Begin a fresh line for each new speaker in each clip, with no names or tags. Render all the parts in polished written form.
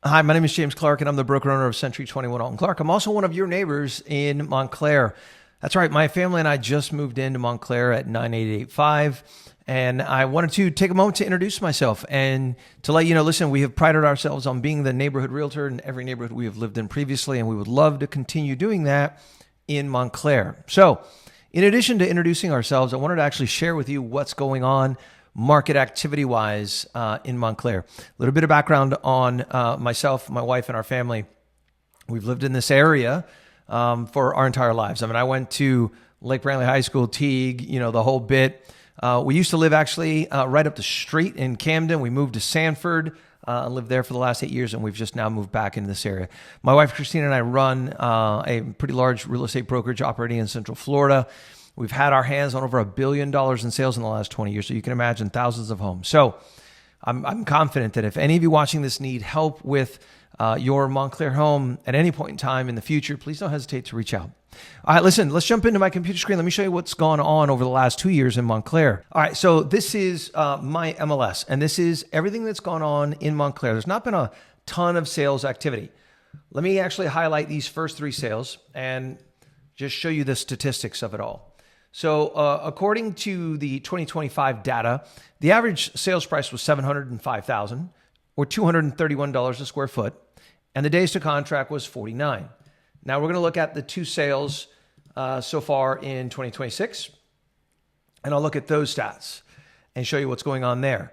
Hi, my name is James Clark, and I'm the broker owner of Century 21 Alton Clark. I'm also one of your neighbors in Montclair. That's right, my family and I just moved into Montclair at 9885, and I wanted to take a moment to introduce myself and to let you know, listen, we have prided ourselves on being the neighborhood realtor in every neighborhood we have lived in previously, and we would love to continue doing that in Montclair. So, in addition to introducing ourselves, I wanted to actually share with you what's going on market activity-wise in Montclair. A little bit of background on myself, my wife, and our family. We've lived in this area for our entire lives. I mean, I went to Lake Brantley High School, Teague, the whole bit. We used to live actually right up the street in Camden. We moved to Sanford and lived there for the last 8 years, and we've just now moved back into this area. My wife, Christina, and I run a pretty large real estate brokerage operating in Central Florida. We've had our hands on over $1 billion in sales in the last 20 years, so you can imagine thousands of homes. So I'm confident that if any of you watching this need help with your Montclair home at any point in time in the future, please don't hesitate to reach out. All right, listen, let's jump into my computer screen. Let me show you what's gone on over the last 2 years in Montclair. All right, so this is my MLS, and this is everything that's gone on in Montclair. There's not been a ton of sales activity. Let me actually highlight these first 3 sales and just show you the statistics of it all. So according to the 2025 data, the average sales price was $705,000 or $231 a square foot, and the days to contract was 49. Now we're going to look at the 2 sales so far in 2026, and I'll look at those stats and show you what's going on there.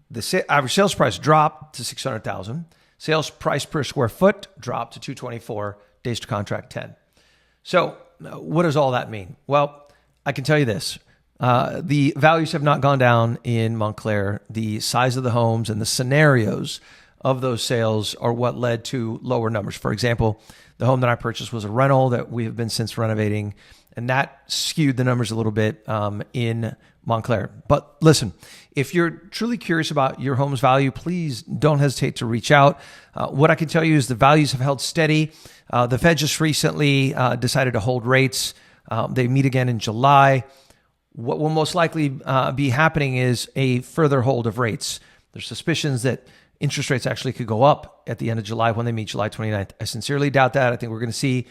The average sales price dropped to $600,000. Sales price per square foot dropped to $224, days to contract 10. So what does all that mean? Well, I can tell you this. The values have not gone down in Montclair. The size of the homes and the scenarios of those sales are what led to lower numbers. For example, the home that I purchased was a rental that we have been since renovating, and that skewed the numbers a little bit in Montclair. But listen, if you're truly curious about your home's value, please don't hesitate to reach out. What I can tell you is the values have held steady. The Fed just recently decided to hold rates. They meet again in July. What will most likely be happening is a further hold of rates. There's suspicions that interest rates actually could go up at the end of July when they meet July 29th. I sincerely doubt that. I think we're going to see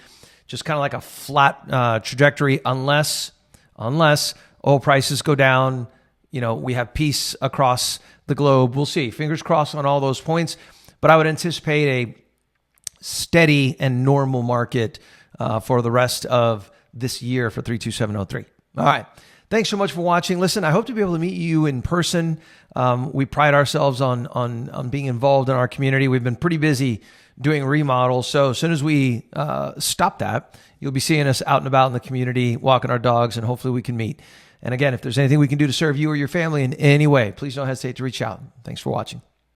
just kind of like a flat trajectory unless oil prices go down. We have peace across the globe. We'll see. Fingers crossed on all those points. But I would anticipate a steady and normal market for the rest of this year for 32703. All right. Thanks so much for watching. Listen, I hope to be able to meet you in person. We pride ourselves on being involved in our community. We've been pretty busy doing remodels. So as soon as we stop that, you'll be seeing us out and about in the community, walking our dogs, and hopefully we can meet. And again, if there's anything we can do to serve you or your family in any way, please don't hesitate to reach out. Thanks for watching.